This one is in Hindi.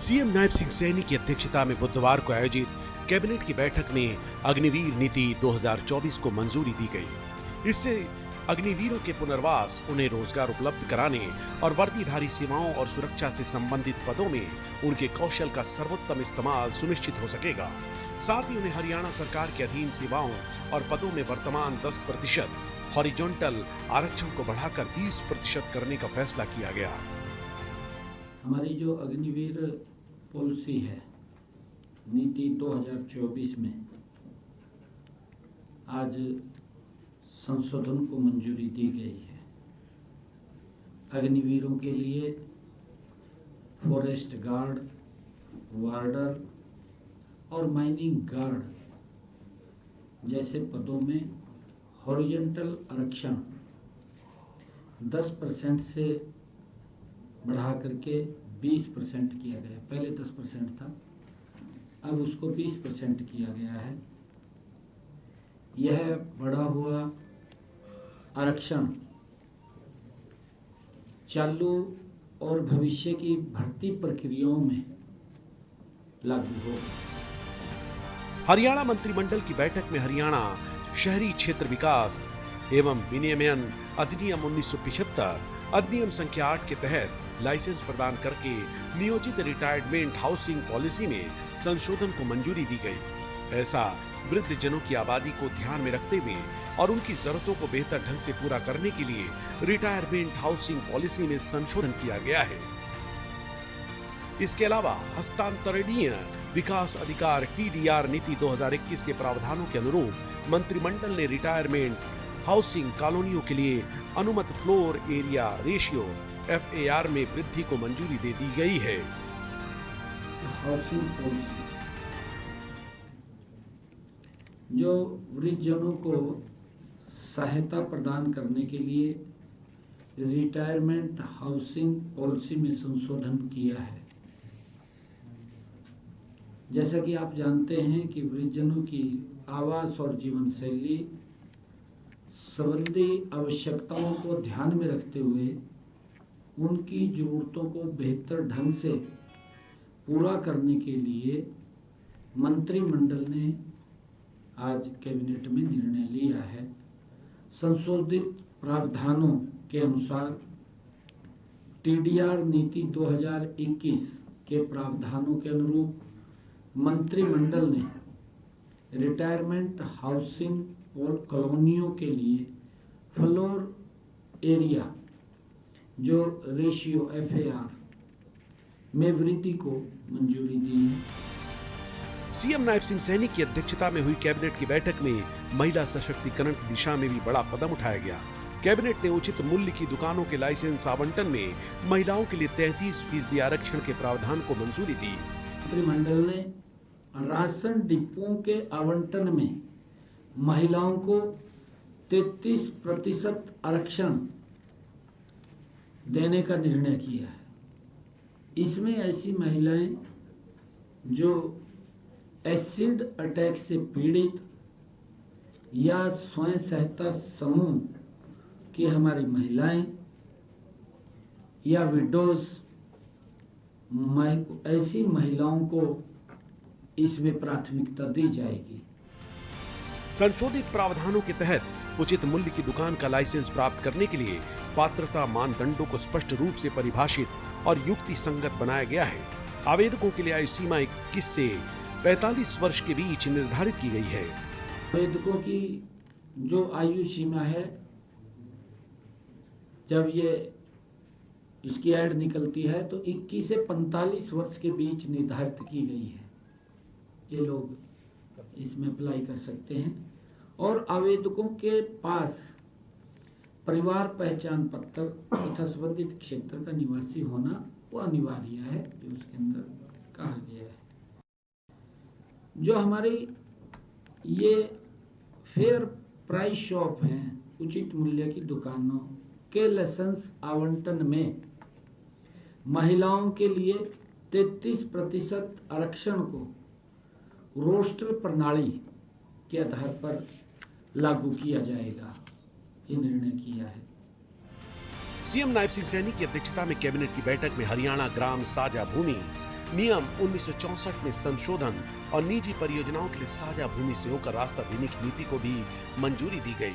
सीएम नायब सिंह सैनी की अध्यक्षता में बुधवार को आयोजित कैबिनेट की बैठक में अग्निवीर नीति 2024 को मंजूरी दी गई। इससे अग्निवीरों के पुनर्वास, उन्हें रोजगार उपलब्ध कराने और वर्दीधारी सेवाओं और सुरक्षा से संबंधित पदों में उनके कौशल का सर्वोत्तम इस्तेमाल सुनिश्चित हो सकेगा। साथ ही उन्हें हरियाणा सरकार के अधीन सेवाओं और पदों में वर्तमान 10% हॉरिजॉन्टल आरक्षण को बढ़ाकर 20% करने का फैसला किया गया। हमारी जो अग्निवीर पॉलिसी है नीति 2024 में आज संशोधन को मंजूरी दी गई है। अग्निवीरों के लिए फॉरेस्ट गार्ड, वार्डर और माइनिंग गार्ड जैसे पदों में हॉरिजॉन्टल आरक्षण 10% से बढ़ा करके 20% किया गया। पहले 10% था, अब उसको 20% किया गया है। यह बढ़ा हुआ आरक्षण चालू और भविष्य की भर्ती प्रक्रियाओं में लागू होगा। हरियाणा मंत्रिमंडल की बैठक में हरियाणा शहरी क्षेत्र विकास एवं विनियमन अधिनियम 1975 अधिनियम संख्या 8 के तहत लाइसेंस प्रदान करके नियोजित रिटायरमेंट हाउसिंग पॉलिसी में संशोधन को मंजूरी दी गई। ऐसा वृद्ध जनों की आबादी को ध्यान में रखते हुए और उनकी जरूरतों को बेहतर ढंग से पूरा करने के लिए रिटायरमेंट हाउसिंग पॉलिसी में संशोधन किया गया है। इसके अलावा हस्तांतरणीय विकास अधिकार TDR नीति 2021 के प्रावधानों के अनुरूप मंत्रिमंडल ने रिटायरमेंट हाउसिंग कॉलोनियों के लिए अनुमत फ्लोर एरिया रेशियो FAR में वृद्धि को मंजूरी दे दी गई है। हाउसिंग पॉलिसी जो वृद्धजनों को सहायता प्रदान करने के लिए रिटायरमेंट हाउसिंग पॉलिसी में संशोधन किया है। जैसा कि आप जानते हैं कि वृद्धजनों की आवास और जीवन शैली संबंधी आवश्यकताओं को ध्यान में रखते हुए उनकी जरूरतों को बेहतर ढंग से पूरा करने के लिए मंत्रिमंडल ने आज कैबिनेट में निर्णय लिया है। संशोधित प्रावधानों के अनुसार TDR नीति 2021 के प्रावधानों के अनुरूप मंत्रिमंडल ने रिटायरमेंट हाउसिंग कॉलोनियों के लिए फ्लोर एरिया जो रेशियो FAR में वृद्धि को मंजूरी दी है। सीएम नायब सिंह सैनी की अध्यक्षता में हुई कैबिनेट की बैठक में महिला सशक्तिकरण की दिशा में भी बड़ा कदम उठाया गया। कैबिनेट ने उचित मूल्य की दुकानों के लाइसेंस आवंटन में महिलाओं के लिए 33% आरक्षण के प्रावधान को मंजूरी दी। मंत्रिमंडल ने राशन डिपों के आवंटन में महिलाओं को 33% आरक्षण देने का निर्णय किया है। इसमें ऐसी महिलाएं जो एसिड अटैक से पीड़ित या स्वयं सहायता समूह की हमारी महिलाएं या विडोज ऐसी महिलाओं को इसमें प्राथमिकता दी जाएगी। संशोधित प्रावधानों के तहत उचित मूल्य की दुकान का लाइसेंस प्राप्त करने के लिए पात्रता मानदंडों को स्पष्ट रूप से परिभाषित और युक्ति संगत बनाया गया है। आवेदकों के लिए आयु सीमा 21 से 45 वर्ष के बीच निर्धारित की गई है। आवेदकों की जो आयु सीमा है, जब ये इसकी ऐड निकलती है तो 21 से 45 वर्ष के बीच निर्धारित की गई है। ये लोग इसमें अप्लाई कर सकते हैं और आवेदकों के पास परिवार पहचान पत्र तथा संबंधित क्षेत्र का निवासी होना वो अनिवार्य है, जो उसके अंदर कहा गया है। जो हमारी ये फेयर प्राइस शॉप हैं, उचित मूल्य की दुकानों के लाइसेंस आवंटन में महिलाओं के लिए 33% आरक्षण को रोस्टर प्रणाली के आधार पर लागू किया जाएगा, ये निर्णय किया है। सीएम नायब सिंह सैनी की अध्यक्षता में कैबिनेट की बैठक में हरियाणा ग्राम साझा भूमि नियम 1964 में संशोधन और निजी परियोजनाओं के लिए साझा भूमि से होकर रास्ता देने की नीति को भी मंजूरी दी गई।